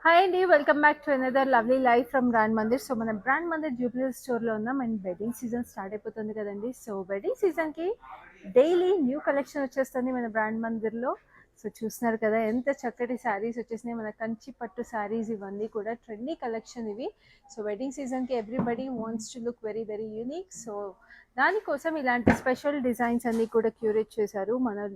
Hi అండి, welcome back to another lovely life from Brand Mandir. So మన Brand Mandir Jubilee స్టోర్లో ఉన్నాం అండ్ వెడ్డింగ్ సీజన్ స్టార్ట్ అయిపోతుంది కదండి. సో వెడ్డింగ్ సీజన్కి డైలీ న్యూ కలెక్షన్ వచ్చేస్తుంది మన బ్రాండ్ మందిర్లో. సో చూస్తున్నారు కదా ఎంత చక్కటి శారీస్ వచ్చేసినాయి, మన కంచి పట్టు శారీస్ ఇవన్నీ కూడా ట్రెండీ కలెక్షన్ ఇవి. సో వెడ్డింగ్ సీజన్కి everybody wants to look very very unique. So దానికోసం ఇలాంటి స్పెషల్ డిజైన్స్ అన్నీ కూడా క్యూరేట్ చేశారు మన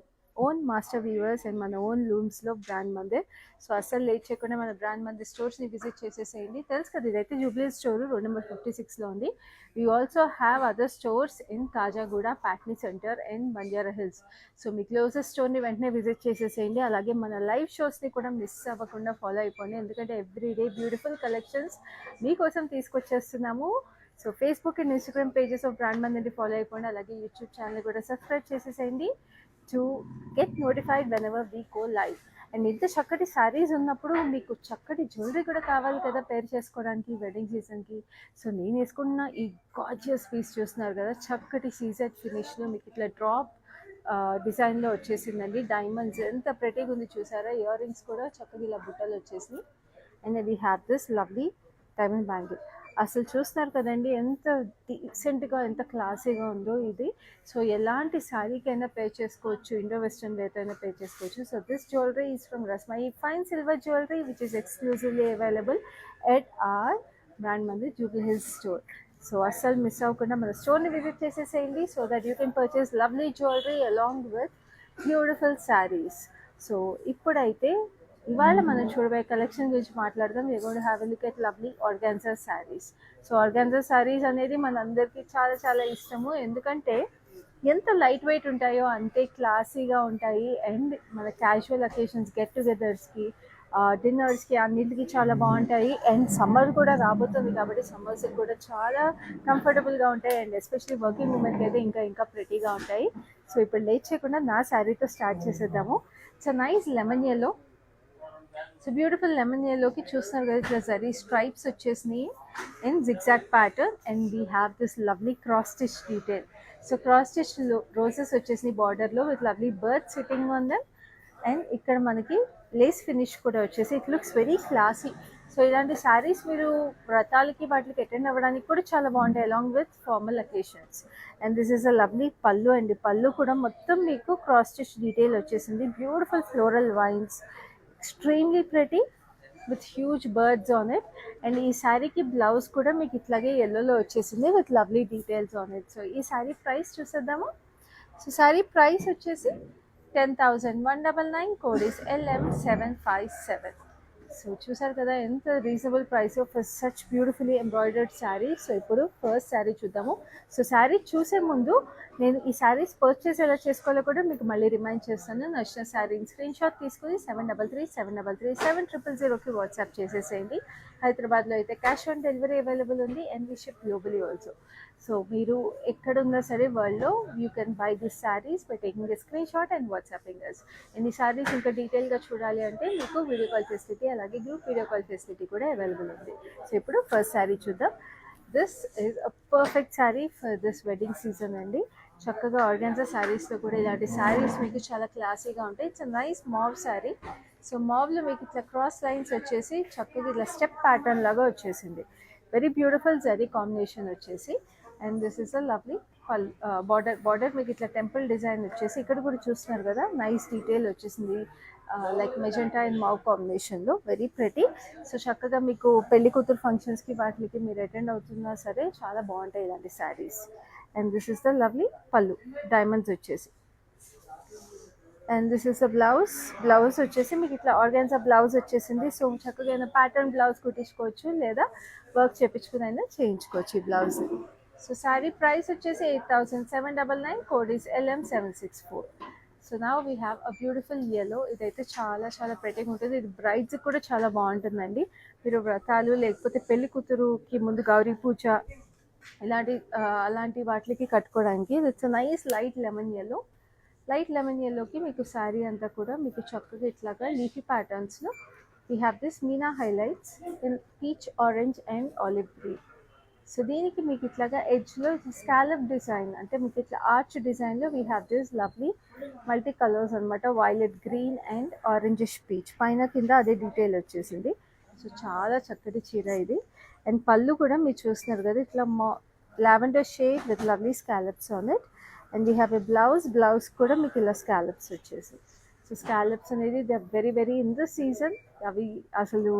ఓన్ మాస్టర్ వీవర్స్ అండ్ మన ఓన్ లూమ్స్లో బ్రాండ్ మందిర్. సో అసలు లేట్ చేయకుండా మన బ్రాండ్ మందిర్ స్టోర్స్ని విజిట్ చేసేసేయండి. తెలుసు కదా, ఇదైతే జూబ్లీ స్టోర్ రోడ్ నెంబర్ 56లో ఉంది. We also have other stores in Khajaguda, Patny Centre and Banjara Hills. So మీ క్లోజెస్ట్ స్టోర్ని వెంటనే విజిట్ చేసేసేయండి. అలాగే మన లైవ్ షోస్ని కూడా మిస్ అవ్వకుండా ఫాలో అయిపోండి, ఎందుకంటే ఎవ్రీడే బ్యూటిఫుల్ కలెక్షన్స్ మీకోసం తీసుకొచ్చేస్తున్నాము. So Facebook and Instagram pages of brand మందిర్ని ఫాలో అయిపోండి. అలాగే యూట్యూబ్ ఛానల్ కూడా సబ్స్క్రైబ్ చేసేసేయండి to get notified whenever we go live. And ఇంత చక్కటి శారీస్ ఉన్నప్పుడు మీకు చక్కటి జ్యువెలరీ కూడా కావాలి కదా పేర్ చేసుకోవడానికి వెడ్డింగ్ సీజన్కి. సో నేను వేసుకున్న ఈ గార్జియస్ పీస్ చూస్తున్నారు కదా, చక్కటి సీజెడ్ ఫినిష్లో మీకు ఇట్లా డ్రాప్ డిజైన్లో వచ్చేసిందండి. డైమండ్స్ ఎంత ప్రెటీగా ఉంది చూసారా, ఇయర్ రింగ్స్ కూడా చక్కగా ఇలా బుట్టలు వచ్చేసి. And we have this lovely diamond bangle. అసలు చూస్తున్నారు కదండి ఎంత డీసెంట్గా ఎంత క్లాసీగా ఉందో ఇది. సో ఎలాంటి శారీకైనా పే చేసుకోవచ్చు, ఇండో వెస్ట్రన్ వేర్ అయినా పే చేసుకోవచ్చు. So this jewellery is from Rasmayi fine silver jewellery which is exclusively available at our brand Mandir Jubilee Hills store. So అస్సలు మిస్ అవ్వకుండా మన స్టోర్ని విజిట్ చేసేసేయండి so that you can purchase lovely jewellery along with beautiful saris. So ఇప్పుడైతే ఇవాళ మనం చూడబోయే collection గురించి మాట్లాడదాం. We going to have a look at lovely organza saris. So organza saris అనేది మనందరికీ చాలా చాలా ఇష్టము, ఎందుకంటే ఎంత లైట్ వెయిట్ ఉంటాయో అంతే క్లాసీగా ఉంటాయి. అండ్ మన క్యాజువల్ అకేషన్స్, గెట్ టుగెదర్స్కి, డిన్నర్స్కి అన్నింటికి చాలా బాగుంటాయి. అండ్ సమ్మర్ కూడా రాబోతుంది కాబట్టి సమ్మర్స్కి కూడా చాలా కంఫర్టబుల్గా ఉంటాయి. అండ్ ఎస్పెషలీ వర్కింగ్ ఉమెన్కి అయితే ఇంకా ఇంకా ప్రెటీగా ఉంటాయి. సో ఇప్పుడు లేట్ చేయకుండా నా శారీతో స్టార్ట్ చేసేద్దాము. So nice lemon yellow. So beautiful lemon ఎల్లోకి చూస్తున్నారు కదా, ఇట్లా జరీ స్ట్రైప్స్ వచ్చేసినాయి in zigzag pattern. And we have this lovely cross stitch detail. So cross stitch roses వచ్చేసినాయి బార్డర్లో with lovely bird sitting on them. And ఇక్కడ మనకి లేస్ ఫినిష్ కూడా వచ్చేసి it looks very classy. So ఇలాంటి శారీస్ మీరు వ్రతాలకి వాటికి అటెండ్ అవ్వడానికి కూడా చాలా బాగుంటాయి along with formal occasions. And this is a lovely పళ్ళు అండి. పళ్ళు కూడా మొత్తం మీకు క్రాస్ స్టిచ్ డీటెయిల్ వచ్చేసింది. Beautiful floral wines, extremely pretty with huge birds on it. And ఈ శారీకి బ్లౌజ్ కూడా మీకు ఇట్లాగే ఎల్లోలో వచ్చేసింది with lovely details on it. So ఈ శారీ ప్రైస్ చూసేద్దాము. సో శారీ ప్రైస్ వచ్చేసి 10,199, కోడ్ ఇస్ LM757. సో చూసారు కదా ఎంత reasonable price for such beautifully embroidered sari. So ఇప్పుడు ఫస్ట్ శారీ చూద్దాము. సో శారీ చూసే ముందు నేను ఈ శారీస్ పర్చేస్ ఎలా చేసుకోవాలో కూడా మీకు మళ్ళీ రిమైండ్ చేస్తాను. నచ్చిన శారీని స్క్రీన్ షాట్ తీసుకుని 7337337000కి వాట్సాప్ చేసేసేయండి. హైదరాబాద్లో అయితే క్యాష్ ఆన్ డెలివరీ అవైలబుల్ ఉంది and we ship globally also. So మీరు ఎక్కడున్నా సరే వరల్డ్లో you can buy this saris by taking the screenshot and WhatsApping us. ఈ శారీస్ ఇంకా డీటెయిల్గా చూడాలి అంటే మీకు వీడియో కాల్ ఫెసిలిటీ అలాగే గ్రూప్ వీడియో కాల్ ఫెసిలిటీ కూడా అవైలబుల్ ఉంది. సో ఇప్పుడు ఫస్ట్ శారీ చూద్దాం. This is a perfect sari for this wedding season అండి. చక్కగా ఆర్గాన్జా శారీస్లో కూడా ఇలాంటి శారీస్ మీకు చాలా క్లాసీగా ఉంటాయి. It's a nice mauve sari. So మావ్లో మీకు ఇట్లా క్రాస్ లైన్స్ వచ్చేసి చక్కగా ఇట్లా స్టెప్ ప్యాటర్న్ లాగా వచ్చేసింది. వెరీ బ్యూటిఫుల్ జరీ కాంబినేషన్ వచ్చేసి. And this is a lovely border మీకు ఇట్లా టెంపుల్ డిజైన్ వచ్చేసి ఇక్కడ కూడా చూస్తున్నారు కదా, నైస్ డీటెయిల్ వచ్చేసింది లైక్ మెజెంటా అండ్ మావ్ కాంబినేషన్లో వెరీ ప్రెటీ. సో చక్కగా మీకు పెళ్లి కూతురు ఫంక్షన్స్కి వాటికి మీరు అటెండ్ అవుతున్నా సరే చాలా బాగుంటాయి ఇలాంటి saris. And this is the lovely పళ్ళు, డైమండ్స్ వచ్చేసి. And this is a blouse. Blouse వచ్చేసి మీకు ఇట్లా ఆర్గాన్జా బ్లౌజ్ వచ్చేసింది. సో చక్కగా అయినా ప్యాటర్న్ బ్లౌజ్ కుట్టించుకోవచ్చు లేదా వర్క్ చేయించుకుని అయినా చేయించుకోవచ్చు ఈ బ్లౌజ్. సో శారీ ప్రైస్ వచ్చేసి 8,799, code is LM764. So now we have a beautiful yellow. ఇదైతే చాలా చాలా ప్రెటీగా ఉంటుంది. ఇది బ్రైడ్స్కి కూడా చాలా బాగుంటుందండి. మీరు వ్రతాలు లేకపోతే పెళ్లి కూతురుకి ముందు గౌరీ పూజ అలాంటి వాటికి కట్టుకోవడానికి. It's a nice light lemon yellow. Light lemon యెల్లోకి మీకు శారీ అంతా కూడా మీకు చక్కగా ఇట్లాగా లీఫీ ప్యాటర్న్స్లో we have this meena highlights in peach orange and olive green. So దీనికి మీకు ఇట్లాగా ఎడ్జ్లో స్కాలప్ డిజైన్, అంటే మీకు ఇట్లా ఆర్చ్ డిజైన్లో we have this lovely multi colours అనమాట, violet green and orangish peach, పైన కింద అదే డీటెయిల్ వచ్చేసింది. సో చాలా చక్కటి చీర ఇది. అండ్ పళ్ళు కూడా మీరు చూస్తున్నారు కదా, ఇట్లా lavender shade with lovely scallops on it. And we have a blouse కూడా మీకు ఇలా స్కాలప్స్ వచ్చేసి. సో స్కాలప్స్ అనేది they are very very in the season. అవి అసలు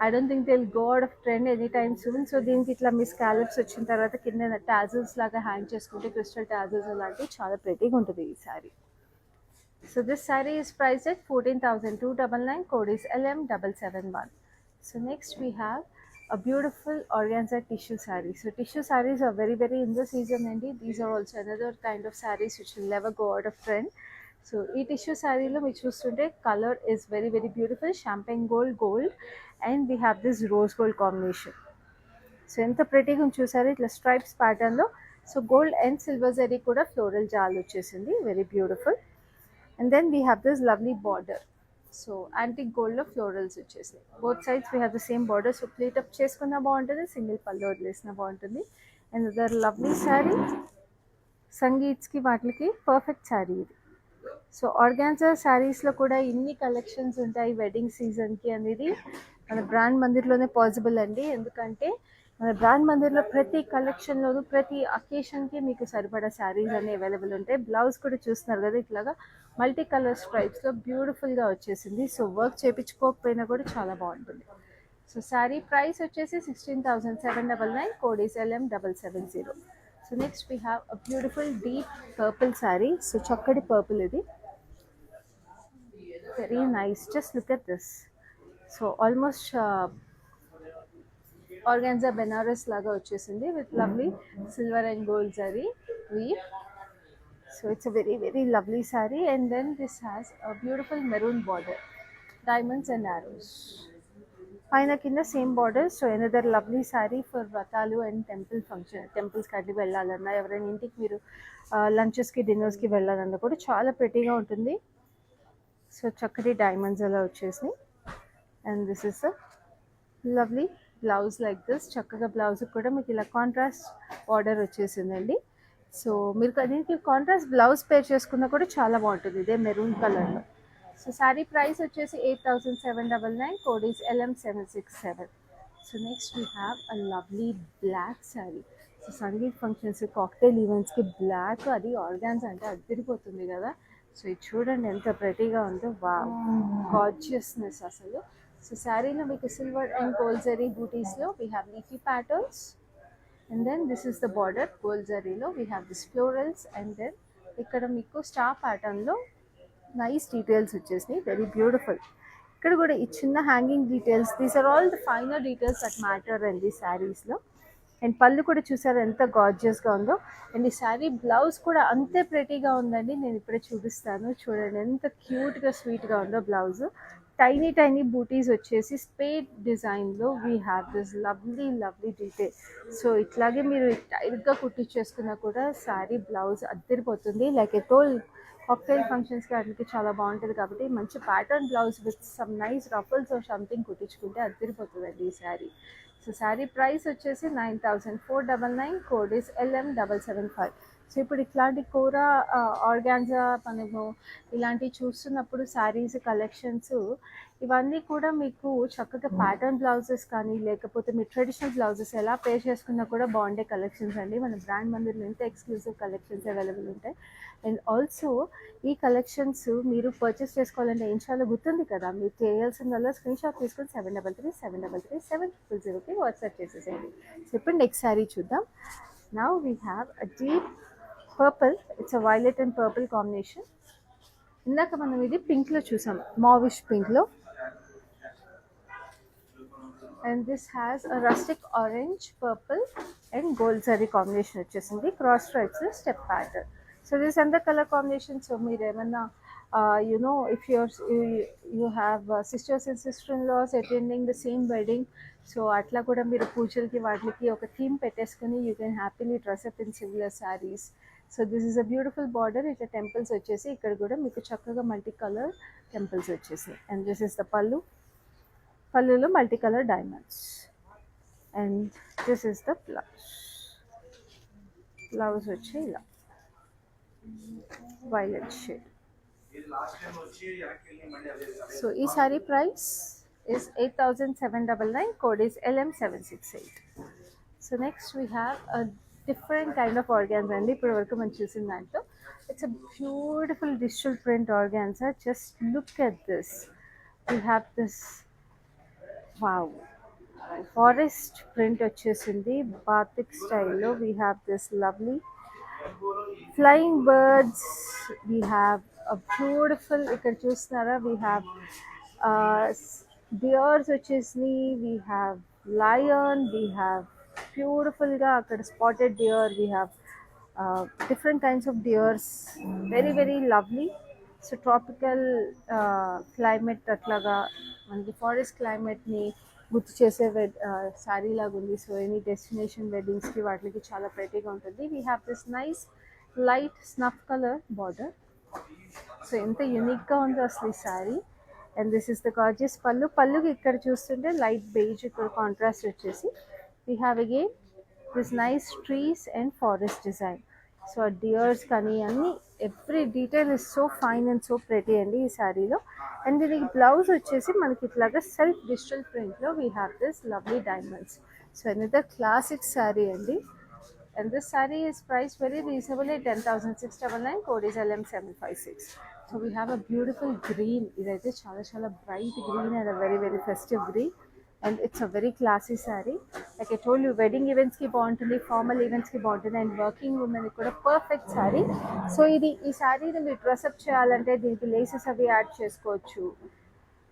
I don't think they will go out of trend any time soon. So దీనికి ఇట్లా మీ scallops వచ్చిన తర్వాత కింద టాజల్స్ లాగా హ్యాంగ్ చేసుకుంటే క్రిస్టల్ టాజల్స్ అలాంటివి చాలా ప్రెటీగా ఉంటుంది ఈ sari. So this saree is priced at 14,299. Code is LM771. So next we have a beautiful organza tissue saree. So tissue sarees are very very in the season, and these are also another kind of sarees which will never go out of trend. So ఈ tissue శారీలో మీరు చూస్తుంటే colour is very very beautiful, champagne gold and we have this rose gold combination. So ఎంత ప్రెటీగా చూసారు ఇట్లా stripes ప్యాటర్న్లో. So gold and silver zari కూడా ఫ్లోరల్ జాల్ వచ్చేసింది, very beautiful. And then we have this lovely border. So antique గోల్డ్లో florals వచ్చేసాయి, both sides we have the same border. So pleat up చేసుకున్నా బాగుంటుంది, సింగిల్ పళ్ళు వదిలేసినా బాగుంటుంది. అండ్ అదర్ లవ్లీ శారీ, సంగీత్స్కి వాటికి పర్ఫెక్ట్ శారీ ఇది. సో ఆర్గాన్జా శారీస్లో కూడా ఇన్ని కలెక్షన్స్ ఉంటాయి వెడ్డింగ్ సీజన్కి అనేది మన బ్రాండ్ మందిర్లోనే పాసిబుల్ అండి. ఎందుకంటే మన బ్రాండ్ మందిర్లో ప్రతి కలెక్షన్లోనూ ప్రతి అకేషన్కి మీకు సరిపడా శారీస్ అన్నీ అవైలబుల్ ఉంటాయి. బ్లౌజ్ కూడా చూస్తున్నారు కదా, ఇట్లాగా మల్టీ కలర్ స్ట్రైప్స్లో బ్యూటిఫుల్గా వచ్చేసింది. సో వర్క్ చేయించుకోకపోయినా కూడా చాలా బాగుంటుంది. సో శారీ ప్రైస్ వచ్చేసి 16,799. Code is LM770. So next we have a beautiful deep purple saree. So చక్కటి పర్పుల్ ఇది, very nice. Just look at this. So almost organza Benaras లాగా వచ్చేసింది with lovely silver and gold zari weave. So it's a very very lovely saree. And then this has a beautiful maroon border, diamonds and arrows, పైన కింద same border. So another lovely saree for వ్రతాలు and టెంపుల్స్కి అట్లా వెళ్ళాలన్నా, ఎవరైనా ఇంటికి మీరు లంచెస్కి డిన్నర్స్కి వెళ్ళాలన్నా కూడా చాలా ప్రెటీగా ఉంటుంది. సో చక్కటి డైమండ్స్ అలా వచ్చేసి. And this is a lovely blouse like this. చక్కగా బ్లౌజ్ కూడా మీకు ఇలా కాంట్రాస్ట్ బార్డర్ వచ్చేసిందండి. సో మీరు దీనికి కాంట్రాస్ట్ బ్లౌజ్ పేర్ చేసుకున్నా కూడా చాలా బాగుంటుంది, ఇదే మెరూన్ కలర్లో. సో శారీ ప్రైస్ వచ్చేసి 8,799. Code is LM767. So next we have a lovely black sari. So sangeet functions, cocktail ఈవెంట్స్కి బ్లాక్, అది ఆర్గాన్స్ అంటే అదిరిపోతుంది కదా. సో ఇది చూడండి ఎంత ప్రెటీగా ఉందో, వావ్, గార్జియస్నెస్ అసలు. సో శారీలో మీకు సిల్వర్ అండ్ గోల్డ్ జరీ బూటీస్లో we have leafy patterns. And then this is the border, gold జరీలో we have this florals. And then ఇక్కడ మీకు స్టార్ ప్యాటర్న్లో నైస్ డీటెయిల్స్ వచ్చేసినాయి, వెరీ బ్యూటిఫుల్. ఇక్కడ కూడా ఈ చిన్న hanging details, these are all the finer details that matter అండి శారీస్లో. అండ్ పళ్ళు కూడా చూసారు ఎంత గార్జియస్గా ఉందో. అండ్ ఈ శారీ బ్లౌజ్ కూడా అంతే ప్రెటీగా ఉందండి, నేను ఇప్పుడే చూపిస్తాను. చూడండి ఎంత క్యూట్గా స్వీట్గా ఉందో బ్లౌజ్. టైనీ టైనీ బూటీస్ వచ్చేసి స్పేడ్ డిజైన్లో we have this lovely lovely detail. So ఇట్లాగే మీరు టైట్గా కుట్టించేసుకున్నా కూడా శారీ బ్లౌజ్ అద్దరిపోతుంది. లైక్ ఎ టోల్ కాక్టైల్ ఫంక్షన్స్కి వాటికి చాలా బాగుంటుంది కాబట్టి మంచి pattern blouse with some nice ruffles or something కుట్టించుకుంటే అద్దరిపోతుందండి ఈ శారీ. సో శారీ ప్రైస్ వచ్చేసి 9,499. Code is LM775. సో ఇప్పుడు ఇట్లాంటి కూర ఆర్గాన్జా మనము ఇలాంటివి చూస్తున్నప్పుడు శారీస్ కలెక్షన్స్ ఇవన్నీ కూడా మీకు చక్కగా ప్యాటర్న్ బ్లౌజెస్ కానీ లేకపోతే మీ ట్రెడిషనల్ బ్లౌజెస్ ఎలా పే చేసుకున్నా కూడా బాగుండే కలెక్షన్స్ అండి. మన బ్రాండ్ మందిర్లో ఎంత ఎక్స్క్లూజివ్ కలెక్షన్స్ అవైలబుల్ ఉంటాయి. అండ్ ఆల్సో ఈ కలెక్షన్స్ మీరు పర్చేస్ చేసుకోవాలంటే ఏం చాలా గుర్తుంది కదా, మీరు చేయాల్సిందల్లా స్క్రీన్ షాట్ తీసుకొని 733-733-700కి వాట్సాప్ చేసేసేయండి. సో ఇప్పుడు నెక్స్ట్ శారీ చూద్దాం. Now we have a deep purple, it's a violet and purple combination. ఇందాక మనం ఇది పింక్లో చూసాం, మావిష్ పింక్లో. And this has a rustic orange, purple and gold zari combination వచ్చేసింది, cross stripes step pattern. So this and the colour combination. So మీరు ఏమన్నా if you have sisters and sister-in-laws attending the same wedding, so అట్లా కూడా మీరు పూజలకి వాటికి ఒక theme పెట్టేసుకుని you can happily dress up in similar saris. So this is a beautiful border. ఇట్లా టెంపుల్స్ వచ్చేసి ఇక్కడ కూడా మీకు చక్కగా మల్టీ కలర్ టెంపుల్స్ వచ్చేసి. అండ్ దిస్ ఇస్ ద పళ్ళులో multi colour diamonds. And this is the blouse వచ్చి ఇలా వైలెట్ షేడ్. సో ఈ sari price is 8799, code is LM768. So next we have a different kind of organza and ఇప్పుడు వరకు మనం చూసిన దాంట్లో it's a beautiful digital print organza. Just look at this. We have this, wow, forest print వచ్చేసింది batik style లో. We have this lovely flying birds. We have a beautiful, ఇక్కడ చూస్తున్నారా, we have deers వచ్చేసి, we have lion, we have beautiful గా అక్కడ spotted deer, we have different kinds of deers, very very lovely. So tropical climate అట్లాగా మనకి forest క్లైమేట్ని గుర్తు చేసే శారీ లాగా ఉంది. సో ఎనీ డెస్టినేషన్ వెడ్డింగ్స్కి వాటికి చాలా ప్రెటీగా ఉంటుంది. We have this nice light snuff colour border. So ఎంత యూనిక్గా ఉందో అసలు ఈ sari. And this is the gorgeous pallu. పళ్ళుకి ఇక్కడ చూస్తుంటే లైట్ బేజ్, ఇక్కడ కాంట్రాస్ట్ వచ్చేసి we have again this nice trees and forest design. So dears కానీ అన్నీ every detail is so fine and so pretty అండి ఈ శారీలో. అండ్ దీనికి బ్లౌజ్ వచ్చేసి మనకి ఇట్లాగా సెల్ఫ్ డిజిటల్ ప్రింట్లో we have this lovely diamonds. So another classic sari అండి. And this sari is price very reasonable at 10,699, code is LM756. So we have a beautiful green. ఇదైతే చాలా చాలా bright green and a very very festive green. And it's a very classy sari. Like I told you, wedding ఈవెంట్స్కి బాగుంటుంది, formal ఈవెంట్స్కి బాగుంటుంది, and working ఉమెన్కి కూడా perfect sari. So ఈ శారీని మీరు డ్రెస్అప్ చేయాలంటే దీనికి లేసెస్ అవి యాడ్ చేసుకోవచ్చు.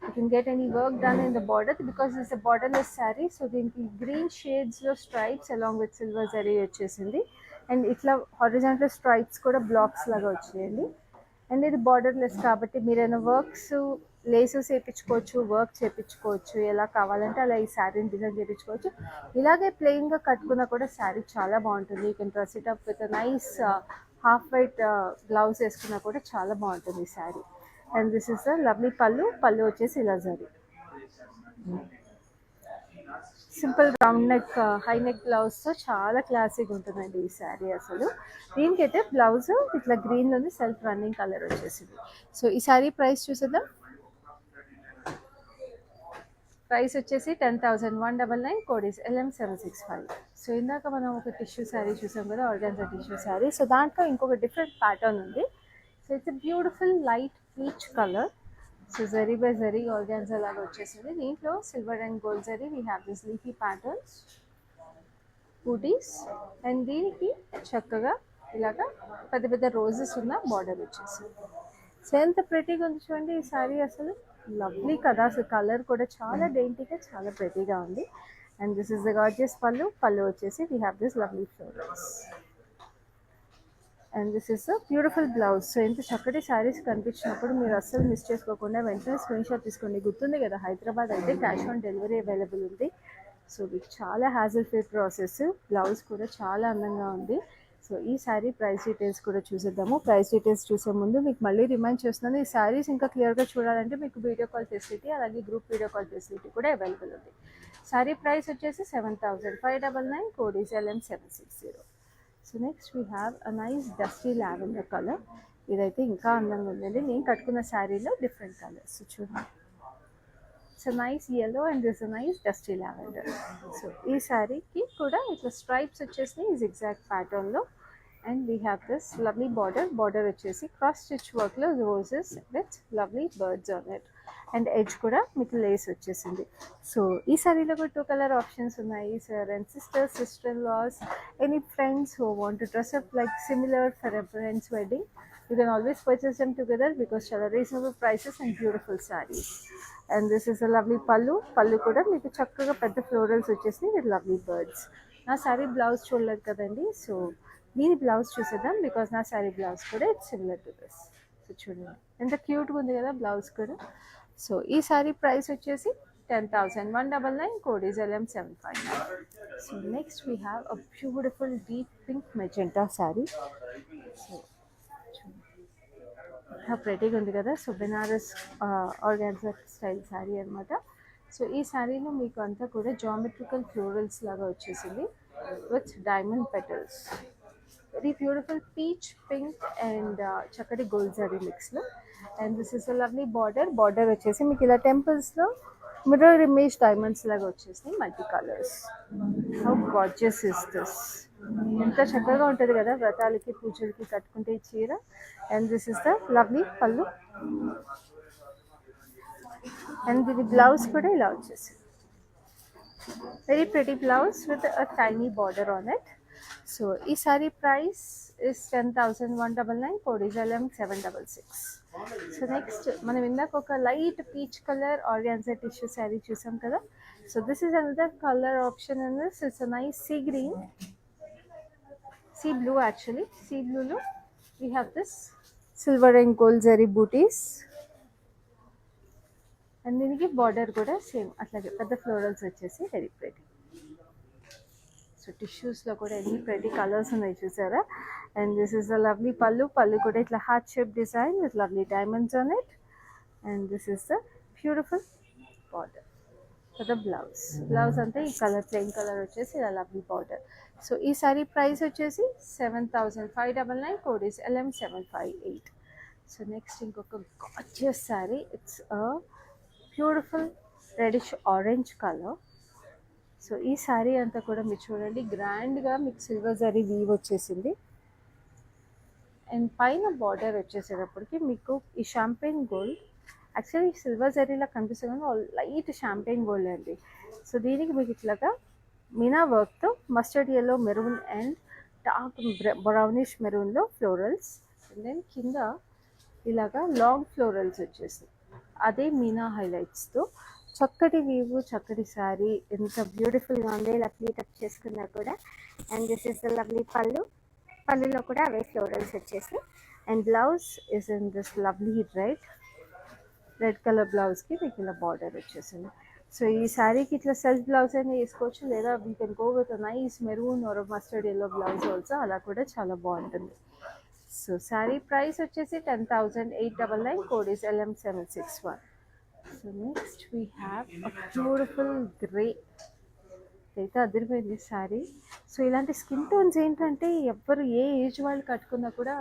You can get any work done in the border because it's a borderless sari. So దీనికి గ్రీన్ షేడ్స్లో stripes along with silver zari వచ్చేసింది. అండ్ ఇట్లా హారిజాంటల్ స్ట్రైప్స్ కూడా బ్లాక్స్ లాగా వచ్చాయండి. అండ్ ఇది బార్డర్లెస్ కాబట్టి మీరైనా వర్క్స్ లేసెస్ వేయించుకోవచ్చు, వర్క్ చేయించుకోవచ్చు, ఎలా కావాలంటే అలా ఈ శారీని డిజైన్ చేయించుకోవచ్చు. ఇలాగే ప్లెయిన్గా కట్టుకున్నా కూడా శారీ చాలా బాగుంటుంది. You can dress it up with nice half white blouse వేసుకున్నా కూడా చాలా బాగుంటుంది ఈ sari. And this is the lovely pallu వచ్చేసి ఇలా zari. Simple round neck high neck బ్లౌజ్తో చాలా క్లాసిక్ ఉంటుందండి ఈ శారీ అసలు. దీనికైతే బ్లౌజ్ ఇట్లా గ్రీన్లోని సెల్ఫ్ రన్నింగ్ కలర్ వచ్చేసింది. సో ఈ శారీ ప్రైస్ చూసేద్దాం. ప్రైస్ వచ్చేసి 10,199, కోడ్ ఈస్ LM765. సో ఇందాక మనం ఒక టిష్యూ శారీ చూసాం కదా, ఆర్గాన్జా టిష్యూ శారీ. సో దాంట్లో ఇంకొక డిఫరెంట్ ప్యాటర్న్ ఉంది. So it's beautiful light peach colour. So zari by zari organza లాగా వచ్చేసింది. దీంట్లో silver and gold zari. We have this leafy patterns, buttis, and దీనికి చక్కగా ఇలాగా పెద్ద పెద్ద రోజెస్ ఉన్న బార్డర్ వచ్చేసింది. సో ఎంత ప్రెటీగా ఉంది చూడండి ఈ శారీ అసలు. లవ్లీ కదా, అసలు కలర్ కూడా చాలా డేంటీగా చాలా ప్రెటీగా ఉంది. And this is the gorgeous పళ్ళు వచ్చేసి we have this lovely florals. And this is a beautiful blouse. So ఎంత చక్కటి శారీస్ కనిపించినప్పుడు మీరు అస్సలు మిస్ చేసుకోకుండా వెంటనే స్క్రీన్ షాట్ తీసుకోండి. గుర్తుంది కదా, హైదరాబాద్ అయితే క్యాష్ ఆన్ డెలివరీ అవైలబుల్ ఉంది. సో మీకు చాలా హ్యాజిల్ ఫ్రీ ప్రాసెస్. బ్లౌజ్ కూడా చాలా అందంగా ఉంది. సో ఈ శారీ ప్రైస్ డీటెయిల్స్ కూడా చూసేద్దాము. ప్రైస్ డీటెయిల్స్ చూసే ముందు మీకు మళ్ళీ రిమైండ్ చేస్తున్నాను, ఈ శారీస్ ఇంకా క్లియర్గా చూడాలంటే మీకు వీడియో కాల్ ఫెసిలిటీ అలాగే గ్రూప్ వీడియో కాల్ ఫెసిలిటీ కూడా అవైలబుల్ ఉంది. శారీ ప్రైస్ వచ్చేసి 7,599, code is LM760. So next we have a nice dusty lavender colour. ఇదైతే ఇంకా అందంగా ఉందండి. నేను కట్టుకున్న శారీలో డిఫరెంట్ కలర్స్ చూడండి. So nice yellow and this nice dusty lavender. So ఈ శారీకి కూడా ఇట్లా స్ట్రైప్స్ వచ్చేసినాయి జిగ్జాగ్ ప్యాటర్న్లో. And we have this lovely border వచ్చేసి క్రాస్ స్టిచ్ వర్క్లో roses with lovely birds on it. And edge కూడా మీకు లేస్ వచ్చేసింది. సో ఈ శారీలో కూడా 2 కలర్ ఆప్షన్స్ ఉన్నాయి. Sir and sister in laws, any friends who want to dress up like similar for a friends wedding, you can always purchase them together because చాలా reasonable prices and beautiful saris. And this is a lovely pallu కూడా మీకు చక్కగా పెద్ద florals వచ్చేసి with lovely birds. నా sari blouse చూడలేదు కదండి, so దీని బ్లౌజ్ చూసేద్దాం బికాస్ నా శారీ బ్లౌజ్ కూడా it's similar to this. So చూడండి ఎంత క్యూట్గా ఉంది కదా బ్లౌజ్ కూడా. సో ఈ శారీ ప్రైస్ వచ్చేసి 10,199, code is LM759. So next we have a beautiful deep pink magenta sari. So ప్రెటీగా ఉంది కదా. So Banaras organza style sari అనమాట. సో ఈ శారీలో మీకు అంతా కూడా జామెట్రికల్ ఫ్లోరల్స్ లాగా వచ్చేసింది with diamond petals. Very beautiful peach pink and చక్కటి గోల్డ్ జరీ మిక్స్లో. And this is a lovely border. Border వచ్చేసి మీకు ఇలా టెంపుల్స్లో మిర్రర్ ఇమేజ్ డైమండ్స్ లాగా వచ్చేసినాయి multi colours. How gorgeous is this. ఎంత చక్కగా ఉంటుంది కదా వ్రతాలకి పూజలకి కట్టుకుంటే ఈ చీర. And this is the lovely pallu. And దీని బ్లౌజ్ కూడా ఇలా వచ్చేసి very pretty blouse with a tiny border on it. So ఈ sari price is 10,199. Code is LM766. So next మనం ఇందాక ఒక light peach colour organza tissue sari చూసాం కదా. So this is another colour option in this. It's a nice sea green, sea blue actually. Sea బ్లూలో we have this silver and gold zari butis. And దీనికి border కూడా same అట్లాగే పెద్ద florals వచ్చేసి very pretty. So టిష్యూస్లో కూడా ఎన్ని ప్రెటీ కలర్స్ ఉన్నాయి చూసారా. And this is the lovely pallu. Pallu కూడా ఇట్లా heart shape design with lovely diamonds on it. And this is the beautiful border for the blouse. Blouse అంతా ఈ కలర్ ప్లెయిన్ కలర్ వచ్చేసి ఇలా లవ్లీ బార్డర్. సో ఈ sari price వచ్చేసి 7,599. Code is LM758. So next ఇంకొక gorgeous sari. It's a beautiful reddish orange colour. So ఈ శారీ అంతా కూడా మీరు చూడండి గ్రాండ్గా మీకు సిల్వర్ జరీ వీవ్ వచ్చేసింది. అండ్ పైన బార్డర్ వచ్చేసేటప్పటికి మీకు ఈ షాంపెయిన్ గోల్డ్, యాక్చువల్లీ సిల్వర్ జరీలా కనిపిస్తుంది కానీ లైట్ షాంపెయిన్ గోల్డ్ అండి. సో దీనికి మీకు ఇట్లాగా మీనా వర్క్తో mustard yellow maroon and dark brownish మెరూన్లో ఫ్లోరల్స్. అండ్ దెన్ కింద ఇలాగా లాంగ్ ఫ్లోరల్స్ వచ్చేసి అదే మీనా హైలైట్స్తో చక్కటి వీవు, చక్కటి శారీ. ఎంత బ్యూటిఫుల్గా ఉంది ఇలా ప్లీటప్ చేసుకున్నా కూడా. And this is the lovely పళ్ళు. పళ్ళులో కూడా అవే ఫ్లోరల్స్ వచ్చేసి. And blouse is in this lovely red colour బ్లౌజ్కి మీకు ఇలా బార్డర్ వచ్చేసింది. సో ఈ శారీకి ఇట్లా సెల్ఫ్ బ్లౌజ్ అయినా వేసుకోవచ్చు, లేదా we can go with nice maroon are mustard yellow blouse also. అలా కూడా చాలా బాగుంటుంది. సో శారీ ప్రైస్ వచ్చేసి 10,899. Code is LM761. So next we have a beautiful grey. అయితే అదిరిపోయింది శారీ. సో ఇలాంటి స్కిన్ టోన్స్ ఏంటంటే ఎవరు ఏ ఏజ్ వాళ్ళు కట్టుకున్నా కూడా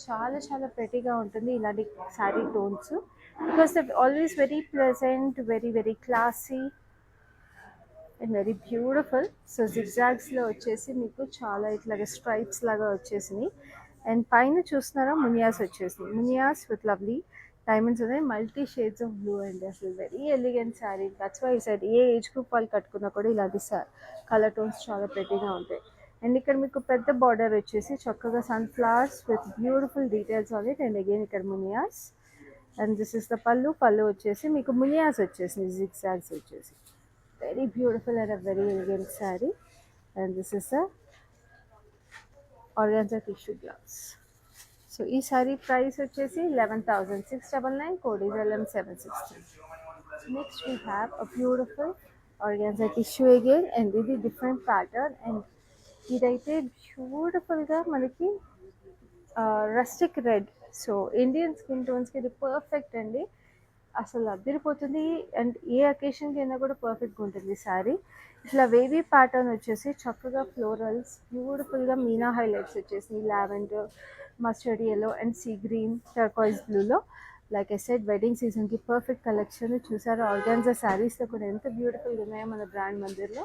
చాలా చాలా ప్రెటీగా ఉంటుంది ఇలాంటి sari tones. Because they always very pleasant, very very classy and very beautiful. So జిగ్జాగ్స్లో వచ్చేసి మీకు చాలా ఇట్లాగే స్ట్రైప్స్ లాగా వచ్చేసినాయి. అండ్ పైన చూస్తున్నారా మునియాస్ వచ్చేసింది. మునియాస్ విత్ లవ్లీ డైమండ్స్ ఉన్నాయి, మల్టీ షేడ్స్ ఆఫ్ బ్లూ అండి. అసలు very elegant sari. That's why side ఏ ఏజ్ గ్రూప్ వాళ్ళు కట్టుకున్నా కూడా ఇలాంటి కలర్ టోన్స్ చాలా ప్రెటీగా ఉంటాయి. అండ్ ఇక్కడ మీకు పెద్ద బార్డర్ వచ్చేసి చక్కగా sunflowers with beautiful details on it. And again ఇక్కడ మునియాస్. And this is the pallu. పళ్ళు వచ్చేసి మీకు మునియాస్ వచ్చేసింది, జిగ్జాగ్స్ వచ్చేసి. Very beautiful and a very elegant sari. And this is the organza tissue blouse. So ఈ సారీ ప్రైస్ వచ్చేసి 11,699. Code is LM763. Next we have a beautiful organza tissue again. And ఇది different pattern. And ఇదైతే బ్యూటిఫుల్గా మనకి rustic red. So Indian skin టోన్స్కి ఇది perfect అండి. అసలు అదిరిపోతుంది. అండ్ ఏ అకేషన్కి అయినా కూడా పర్ఫెక్ట్గా ఉంటుంది శారీ. ఇట్లా వేవీ ప్యాటర్న్ వచ్చేసి చక్కగా ఫ్లోరల్స్, బ్యూటిఫుల్గా మీనా హైలైట్స్ వచ్చేసి lavender, mustard yellow and sea green, turquoise బ్లూలో. లైక్ ఐ సెడ్ వెడ్డింగ్ సీజన్కి పర్ఫెక్ట్ కలెక్షన్. చూసారా ఆర్గాన్జా శారీస్లో కూడా ఎంత బ్యూటిఫుల్గా ఉన్నాయో మన బ్రాండ్ మందిర్లో.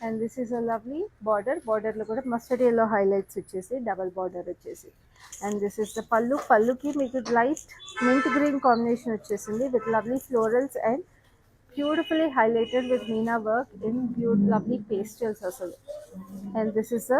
And this is a lovely border. బార్డర్లో కూడా మస్టర్డ్ ఎల్లో హైలైట్స్ వచ్చేసి డబల్ బార్డర్ వచ్చేసి. And this is the pallu. పళ్ళుకి మీకు లైట్ మింట్ గ్రీన్ కాంబినేషన్ వచ్చేసింది with lovely florals and beautifully highlighted with meena work in lovely pastels అసలు. And this is the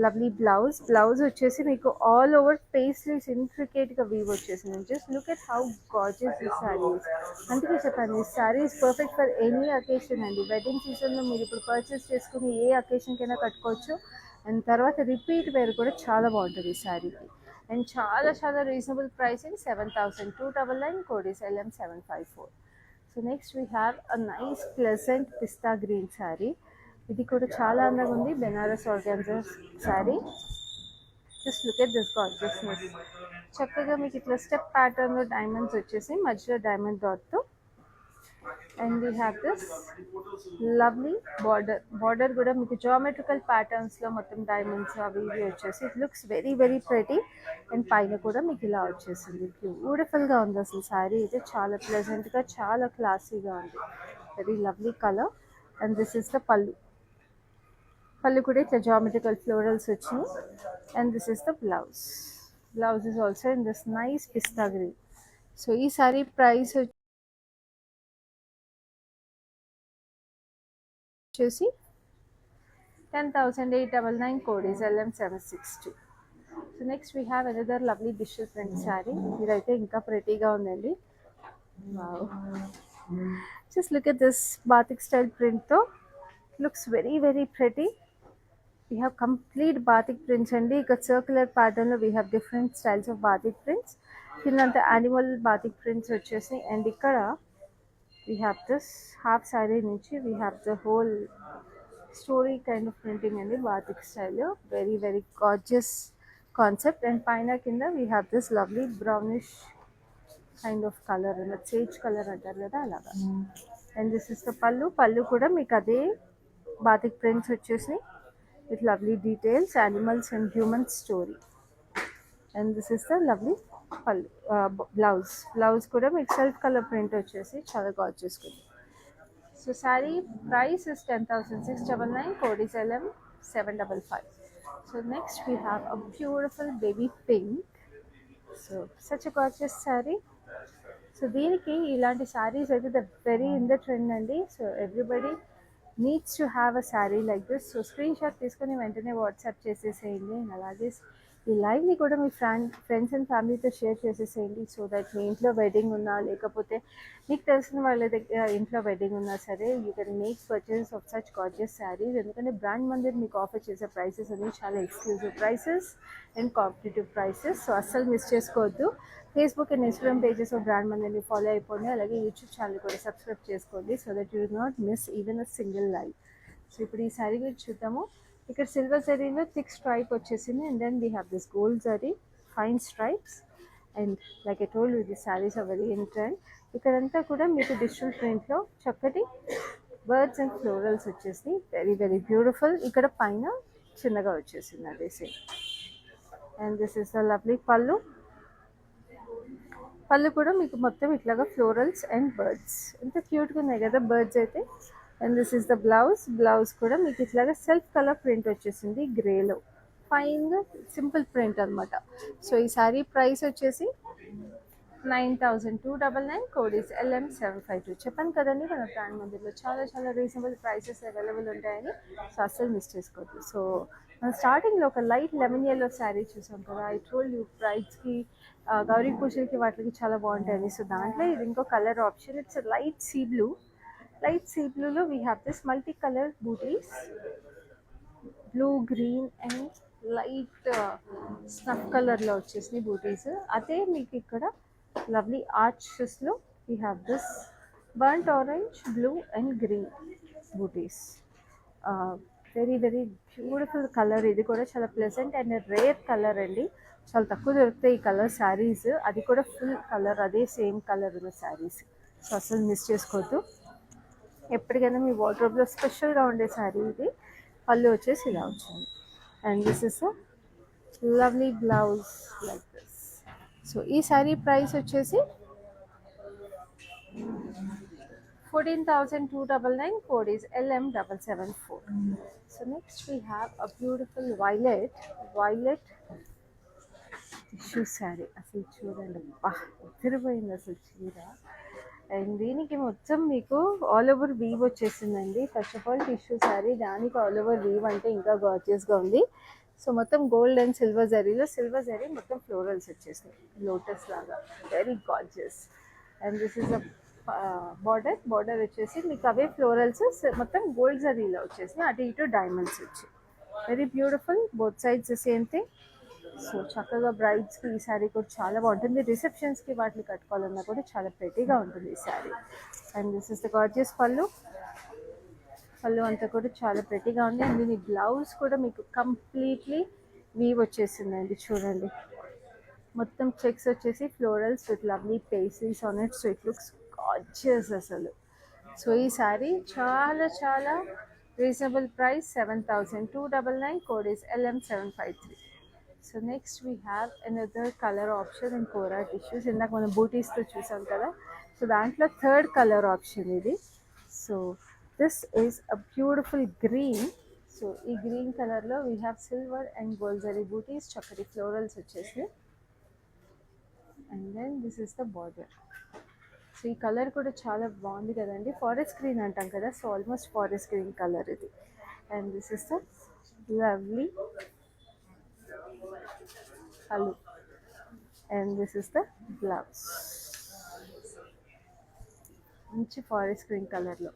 lovely blouse. Blouse వచ్చేసి మీకు all over paisleys ఇంట్రికేట్గా weave వచ్చేసింది. Just look at how gorgeous ఈ శారీస్. అందుకే చెప్పండి, ఈ saris perfect for any occasion అండి. Wedding సీజన్లో మీరు ఇప్పుడు పర్చేస్ చేసుకుని ఏ అకేషన్కైనా కట్టుకోవచ్చు. అండ్ తర్వాత రిపీట్ వేర్ కూడా చాలా బాగుంటుంది ఈ శారీకి. అండ్ చాలా చాలా reasonable pricing. 7,299. Code is LM754. So next we have a nice pleasant pista green sari. ఇది కూడా చాలా అందంగా ఉంది. Banaras organza sari. Just look at this gorgeousness. చక్కగా మీకు ఇట్లా స్టెప్ ప్యాటర్న్లో డైమండ్స్ వచ్చేసి మధ్యలో డైమండ్ డాట్తో and we have this lovely border కూడా మీకు జామెట్రికల్ ప్యాటర్న్స్లో మొత్తం డైమండ్స్ అవి ఇవి వచ్చేసి it looks very very pretty. And పైన కూడా మీకు ఇలా వచ్చేసింది, బ్యూటిఫుల్గా ఉంది అసలు శారీ అయితే, చాలా ప్లెజెంట్గా చాలా క్లాసీగా ఉంది, very lovely colour. And this is the pallu. Pallu కూడా ఇట్లా జామెట్రికల్ ఫ్లోరల్స్ వచ్చినాయి. And this is the blouse. Blouse is also in this nice pista green. So ఈ సారీ ప్రైస్ వచ్చేసి 10,899, code is LM762. So next we have another lovely digital print sari. ఇదైతే ఇంకా ప్రెటీగా ఉందండి. Just look at this batik style ప్రింట్తో, looks very very pretty. We have complete batik prints అండి. ఇక circular ప్యాటర్న్లో we have different styles of batik prints. కిందంత animal batik prints వచ్చేసి, అండ్ ఇక్కడ we have this half sari నుంచి we have the whole story kind of printing అండి, batik style, very very gorgeous concept. And పైన కింద we have this lovely brownish kind of colour, sage colour అంటారు కదా అలాగా. And this is the pallu. Pallu కూడా మీకు అదే బాతిక్ ప్రింట్స్ వచ్చేసి with lovely details, animals and human story. And this is the lovely blouse. Blouse kuda meek self color print vachesi chala gorgeous kundi. So saree price is 10,699, code is LM755. So next we have a beautiful baby pink. So such a gorgeous saree. So దీనికి ఇలాంటి శారీస్ అయితే the very in the trend అండి. So everybody needs to have a sari like this. So screen shot తీసుకొని వెంటనే WhatsApp చేసేసేయండి. And అలాగే ఈ లైవ్ని కూడా మీ ఫ్రెండ్స్ అండ్ ఫ్యామిలీతో షేర్ చేసేసేయండి. సో దట్ మీ ఇంట్లో వెడ్డింగ్ ఉన్నా, లేకపోతే మీకు తెలిసిన వాళ్ళ దగ్గర ఇంట్లో వెడ్డింగ్ ఉన్నా సరే, you can make purchase of such gorgeous saris. ఎందుకంటే బ్రాండ్ మందిర్ మీకు ఆఫర్ చేసే ప్రైసెస్ అన్ని చాలా exclusive prices and competitive prices. So అస్సలు మిస్ చేసుకోవద్దు. Facebook and Instagram pages of brand మందిర్ని ఫాలో అయిపోండి. అలాగే యూట్యూబ్ ఛానల్ కూడా సబ్స్క్రైబ్ చేసుకోండి, so that you do not miss even a single live. So ఇప్పుడు ఈ శారీ గురించి చూద్దాము. ఇక్కడ సిల్వర్ జరీలో థిక్ స్ట్రైప్ వచ్చేసింది, and then we have this gold zari fine stripes. And like I told you, the saris are very in trend. ఇక్కడంతా కూడా మీకు డిజిటల్ ప్రింట్లో చక్కటి బర్డ్స్ అండ్ ఫ్లోరల్స్ వచ్చేసి వెరీ వెరీ బ్యూటిఫుల్. ఇక్కడ పైన చిన్నగా వచ్చేసింది అదే same. And this is the lovely pallu. Pallu కూడా మీకు మొత్తం ఇట్లాగా ఫ్లోరల్స్ అండ్ బర్డ్స్, ఎంత క్యూట్గా ఉన్నాయి కదా బర్డ్స్ అయితే. And this is the blouse. Blouse కూడా మీకు ఇట్లాగా సెల్ఫ్ కలర్ ప్రింట్ వచ్చేసింది గ్రేలో, ఫైన్గా సింపుల్ ప్రింట్ అనమాట. సో ఈ శారీ ప్రైస్ వచ్చేసి 9,299, కోడ్ ఈస్ LM752. చెప్పాను కదండి మన బ్రాండ్ మందిర్లో చాలా చాలా రీజనబుల్ ప్రైసెస్ అవైలబుల్ ఉంటాయని, సో అస్సలు మిస్ చేసుకోవద్దు. సో మనం స్టార్టింగ్లో ఒక లైట్ లెమన్ ఎల్లో శారీ చూసాం కదా, ఐ టోల్డ్ యూ బ్రైడ్స్కి గౌరీ పూజలకి వాటికి చాలా బాగుంటాయి. సో దాంట్లో ఇది ఇంకో colour option, it's light sea blue. Light sea బ్లూలో we have this multi colour butis, blue, green and light snuff కలర్లో వచ్చేసినాయి బూటీస్. అదే మీకు ఇక్కడ లవ్లీ ఆర్చెస్లో we have this burnt orange, blue and green butis. Very very beautiful colour. ఇది కూడా చాలా ప్లెజెంట్ అండ్ రేర్ కలర్ అండి, చాలా తక్కువ దొరుకుతాయి ఈ కలర్ శారీస్. అది కూడా ఫుల్ కలర్, అదే సేమ్ కలర్ ఉన్న శారీస్. సో అసలు మిస్ చేసుకోవద్దు. ఎప్పటికైనా మీ వార్డ్రోబ్లో స్పెషల్గా ఉండే శారీ ఇది. పళ్ళు వచ్చేసి ఇలా వచ్చింది. And this is a lovely blouse like this. So ఈ శారీ ప్రైస్ వచ్చేసి 14,299, code is LM774. So next we have a beautiful violet tissue sari. అసలు చూడండి, బా తిరిగిపోయింది అసలు చీర. అండ్ దీనికి మొత్తం మీకు ఆల్ ఓవర్ వీవ్ వచ్చేసిందండి. First of all tissue sari, దానికి ఆల్ ఓవర్ వీవ్ అంటే ఇంకా గార్జియస్గా ఉంది. సో మొత్తం గోల్డ్ అండ్ సిల్వర్ జరీలో, సిల్వర్ జరీ మొత్తం ఫ్లోరల్స్ వచ్చేసాయి లోటస్ లాగా, very gorgeous. And this is a border వచ్చేసి మీకు అవే ఫ్లోరల్స్ మొత్తం గోల్డ్ జరీలో వచ్చేసి అటు ఇటు డైమండ్స్ వచ్చి very beautiful, both sides same thing. So చక్కగా బ్రైడ్స్కి ఈ శారీ కూడా చాలా బాగుంటుంది. రిసెప్షన్స్కి వాటిని కట్టుకోవాలన్నా కూడా చాలా ప్రెటీగా ఉంటుంది ఈ sari. And this is the gorgeous పళ్ళు. పళ్ళు అంతా కూడా చాలా ప్రెటీగా ఉంది. అండ్ దీని బ్లౌజ్ కూడా మీకు కంప్లీట్లీ వీవ్ వచ్చేసిందండి. చూడండి, మొత్తం చెక్స్ వచ్చేసి florals with lovely pastries on it. So it looks gorgeous అసలు. సో ఈ శారీ చాలా చాలా reasonable price 7,299. Code is LM753. So next we have another colour option in kora tissues. ఇందాక మనం బూటీస్తో చూసాం కదా, సో దాంట్లో థర్డ్ కలర్ ఆప్షన్ ఇది. So this is a beautiful green. So ఈ గ్రీన్ కలర్లో we have silver and gold zari butis, చక్కటి ఫ్లోరల్స్ వచ్చేసి. And then this is the border. So ఈ కలర్ కూడా చాలా బాగుంది కదండి, ఫారెస్ట్ గ్రీన్ అంటాం కదా, so almost forest green colour ఇది. And this is the lovely pallu and this is the blouse, మంచి ఫారెస్ట్ గ్రీన్ కలర్లో.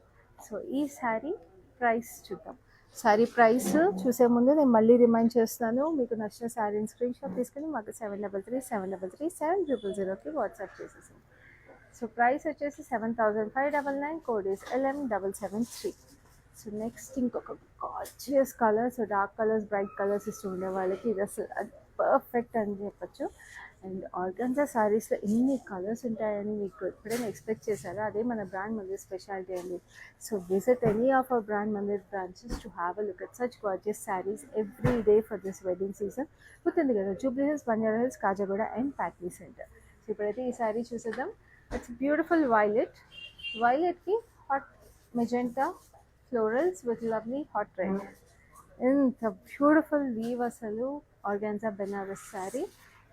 సో ఈ శారీ ప్రైస్ చూద్దాం. శారీ ప్రైస్ చూసే ముందు నేను మళ్ళీ రిమైండ్ చేస్తాను, మీకు నచ్చిన శారీని స్క్రీన్ షాట్ తీసుకుని మాకు 7337337000కి వాట్సాప్ చేసేసాను. సో ప్రైస్ వచ్చేసి 7,599. Code is LM773. So next ఇంకొక gorgeous colour. So dark colours, bright colours ఇష్టం ఉండే వాళ్ళకి ఇది అసలు పర్ఫెక్ట్ అని చెప్పచ్చు. అండ్ ఆర్గన్జా శారీస్లో ఎన్ని కలర్స్ ఉంటాయని మీకు ఎప్పుడైనా ఎక్స్పెక్ట్ చేశారా? అదే మన బ్రాండ్ మందిర్ స్పెషాలిటీ అండి. So visit any of our Brand Mandir branches to have a look at such gorgeous saris every day for this wedding season. గుర్తుంది కదా, జూబ్లీ హిల్స్, బంజారా హిల్స్, కాజాగూడ అండ్ ప్యాట్లీ సెంటర్. సో ఇప్పుడైతే ఈ శారీ చూసేద్దాం. It's beautiful violet. వైలెట్కి hot magenta florals with lovely hot red. ఇంత beautiful weave అసలు organza Banaras sari.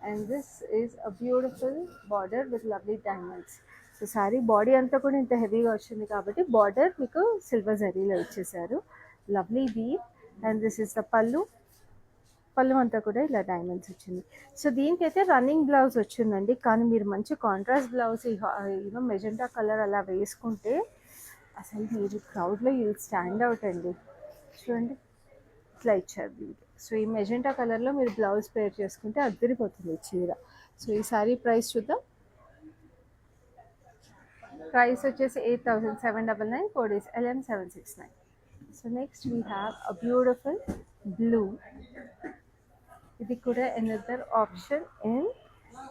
And this is a beautiful border with lovely diamonds. So sari body అంతా కూడా ఇంత హెవీగా వచ్చింది కాబట్టి బార్డర్ మీకు సిల్వర్ జరీలో ఇచ్చేసారు. Lovely weave. And this is the pallu. Pallu అంతా కూడా ఇలా డైమండ్స్ వచ్చింది. సో దీనికైతే రన్నింగ్ బ్లౌజ్ వచ్చిందండి, కానీ మీరు మంచి contrast blouse you know magenta colour అలా వేసుకుంటే అసలు మీరు క్రౌడ్లో యూ స్టాండ్ అవుట్ అండి. చూడండి ఇట్లా ఇచ్చారు దీనికి. సో ఈ మెజెంటా కలర్లో మీరు బ్లౌజ్ పేర్ చేసుకుంటే అద్దరిపోతుంది చీర. సో ఈ సారీ ప్రైస్ చూద్దాం. ప్రైస్ వచ్చేసి 8,799. Code is LM769. So next we have a beautiful blue. ఇది కూడా another option in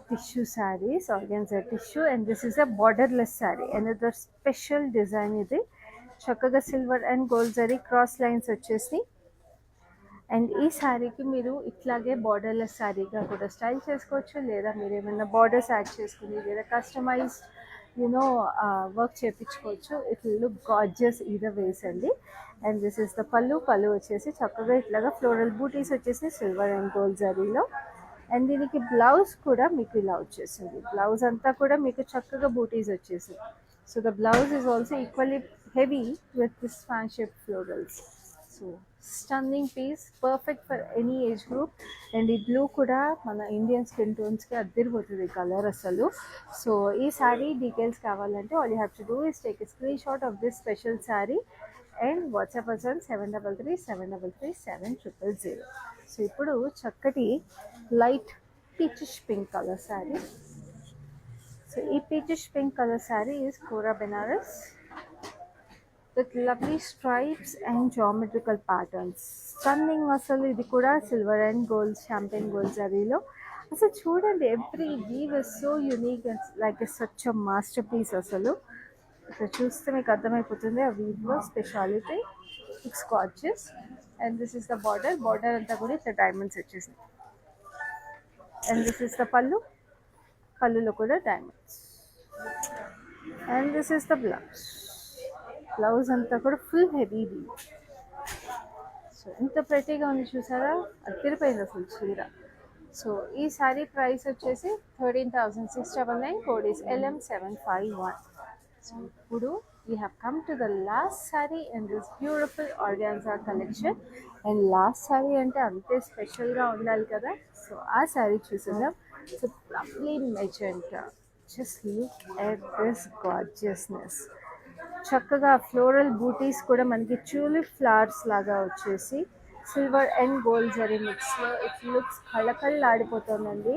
tissue saris, organza tissue. And this is a borderless sari, another special design ఇది. చక్కగా silver and gold zari cross lines వచ్చేసి. And ఈ శారీకి మీరు ఇట్లాగే బార్డర్లెస్ శారీగా కూడా స్టైల్ చేసుకోవచ్చు, లేదా మీరు ఏమైనా బార్డర్స్ యాడ్ చేసుకుని లేదా కస్టమైజ్డ్ యూనో వర్క్ చేయించుకోవచ్చు. It will look gorgeous either ways అండి. And this is the pallu. పళ్ళు వచ్చేసి చక్కగా ఇట్లాగా ఫ్లోరల్ బూటీస్ వచ్చేసి సిల్వర్ అండ్ గోల్డ్ జరీలో. అండ్ దీనికి బ్లౌజ్ కూడా మీకు ఇలా వచ్చేసింది. బ్లౌజ్ అంతా కూడా మీకు చక్కగా బూటీస్ వచ్చేసింది. So the blouse is also equally heavy with this fan shape florals. So stunning piece, perfect for any age group. And ఈ బ్లూ కూడా మన ఇండియన్ స్కిన్ టోన్స్కి అద్దరిపోతుంది కలర్ అసలు. సో ఈ శారీ డీటెయిల్స్ కావాలంటే all you have to do is take a screenshot of this special sari and WhatsApp person 7337337000. So ఇప్పుడు చక్కటి light peachish pink colour sari. So ఈ peachish pink colour sari is kora Banaras with lovely stripes and geometrical patterns. Stunning అసలు. ఇది కూడా silver and gold, champagne gold జరీలో. అసలు చూడండి, every weave is so unique and like such a masterpiece అసలు. ఇక్కడ చూస్తే మీకు అర్థమైపోతుంది ఆ వీవ్లో speciality. It's gorgeous. And this is the border. Border అంతా కూడా ఇట్లా డైమండ్స్ వచ్చేసింది. అండ్ దిస్ ఇస్ ద పళ్ళు. పళ్ళులో కూడా diamonds. And this is the blouse. Blouse అంతా కూడా ఫుల్ హెవీ వీవ్. సో ఎంత ప్రెటీగా ఉంది చూసారా, అద్దరిపోయింది అసలు చీర. సో ఈ శారీ ప్రైస్ వచ్చేసి 13,699. Code is LM751. సో ఇప్పుడు we have come to the last saree in this beautiful organza collection. And last saree అంటే అంతే స్పెషల్గా ఉండాలి కదా. సో ఆ శారీ చూసేద్దాం. So lovely magenta. Just look at this gorgeousness. చక్కగా ఫ్లోరల్ బూటీస్ కూడా మనకి ట్యూలిప్ ఫ్లవర్స్ లాగా వచ్చేసి సిల్వర్ అండ్ గోల్డ్ జరీ మిక్స్లో ఇట్ లుక్స్ కళకళలాడిపోతుందండి.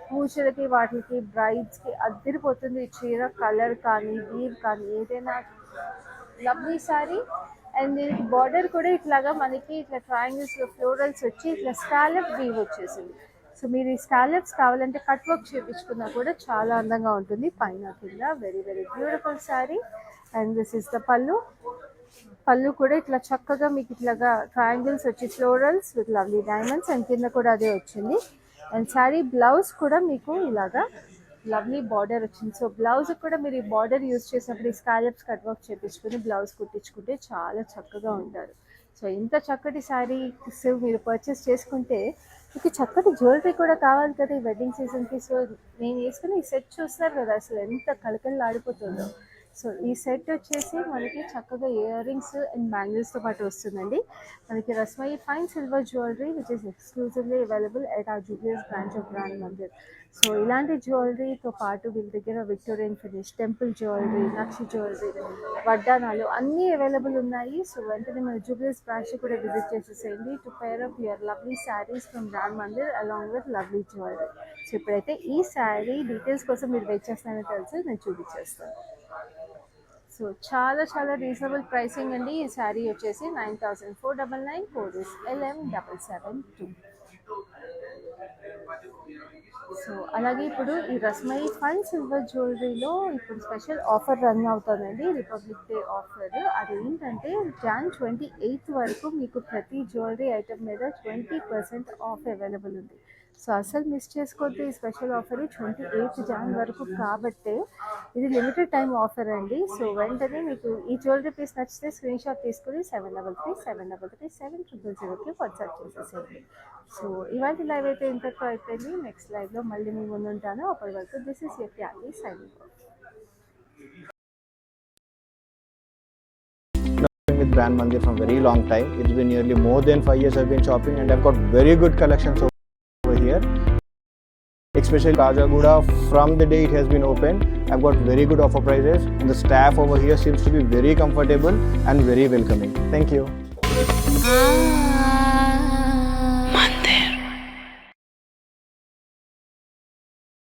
పూజలకి వాటికి బ్రైడ్స్కి అద్దరిపోతుంది ఈ చీర. కలర్ కానీ వీవ్ కానీ ఏదైనా లవ్లీ శారీ. అండ్ దీనికి బార్డర్ కూడా ఇట్లాగా మనకి ఇట్లా ట్రయాంగిల్స్లో ఫ్లోరల్స్ వచ్చి ఇట్లా స్కాలప్ వీవ్ వచ్చేసింది. సో సో మీరు ఈ స్కాలప్స్ కావాలంటే కట్ వర్క్ చేయించుకున్నా కూడా చాలా అందంగా ఉంటుంది పైన కింద. Very very beautiful sari. And this is the pallu. Pallu కూడా ఇట్లా చక్కగా మీకు ఇట్లాగా ట్రయాంగిల్స్ వచ్చి florals with lovely diamonds and కింద కూడా అదే వచ్చింది. అండ్ శారీ బ్లౌజ్ కూడా మీకు ఇలాగా లవ్లీ బార్డర్ వచ్చింది. సో బ్లౌజ్ కూడా మీరు ఈ బార్డర్ యూజ్ చేసినప్పుడు ఈ స్కాలప్స్ కట్ వర్క్ చేయించుకుని బ్లౌజ్ కుట్టించుకుంటే చాలా చక్కగా ఉంటారు. సో ఇంత చక్కటి శారీస్ మీరు పర్చేస్ చేసుకుంటే మీకు చక్కటి జ్యువెలరీ కూడా కావాలి కదా ఈ వెడ్డింగ్ సీజన్కి. సో నేను వేసుకుని ఈ సెట్ చూస్తున్నారు కదా అసలు ఎంత కళకళ ఆడిపోతుందో. సో ఈ సెట్ వచ్చేసి మనకి చక్కగా ఇయర్ రింగ్స్ అండ్ బ్యాంగిల్స్తో పాటు వస్తుందండి. మనకి Rasmayi fine silver jewellery which is exclusively available at our Jubilees branch of Brand Mandir. So ఇలాంటి జ్యువెలరీతో పాటు వీళ్ళ దగ్గర Victorian finish, temple jewellery, nakshi jewellery, వడ్డానాలు అన్నీ అవైలబుల్ ఉన్నాయి. సో వెంటనే మన జూబ్లీస్ బ్రాంచ్ కూడా విజిట్ చేసేసేయండి to pair up your lovely saris from Brand Mandir along with lovely jewellery. So ఇప్పుడైతే ఈ శారీ డీటెయిల్స్ కోసం మీరు వెయిట్ చేస్తున్నారో తెలుసు, నేను చూపించేస్తాను. సో చాలా చాలా రీజనబుల్ ప్రైసింగ్ అండి. ఈ శారీ వచ్చేసి 9499, కోడ్ ఇస్ LM772. సో అలాగే ఇప్పుడు ఈ రస్మయి ఫైన్ సిల్వర్ జ్యువెలరీలో ఇప్పుడు స్పెషల్ ఆఫర్ రన్ అవుతుందండి, రిపబ్లిక్ డే ఆఫర్. అదేంటంటే Jan 28 వరకు మీకు ప్రతి జ్యువెలరీ ఐటమ్ మీద 20% ఆఫ్ అవైలబుల్ ఉంది. సో అసలు మిస్ చేసుకోవద్దు ఈ స్పెషల్ ఆఫర్ 28 Jan వరకు కాబట్టే ఇది లిమిటెడ్ టైం ఆఫర్ అండి. సో వెంటనే మీకు ఈ జ్యువెలరీ పీస్ నచ్చితే స్క్రీన్ షాట్ తీసుకుని 7337337000కి వాట్సాప్ చేసేసేయండి. సో ఇవాళ లైవ్ అయితే ఇంతకు అయిపోయింది. నెక్స్ట్ లైవ్లో మళ్ళీ మీ ముందు ఉంటాను. అప్పటి వరకు this is your family signing off. With Brand Mandir from very long time. It's been nearly more than 5 years I've been shopping and I've got very good collections over here. Especially Kajagoda, from the day it has been opened, I've got very good offer prices and the staff over here seems to be very comfortable and very welcoming. Thank you.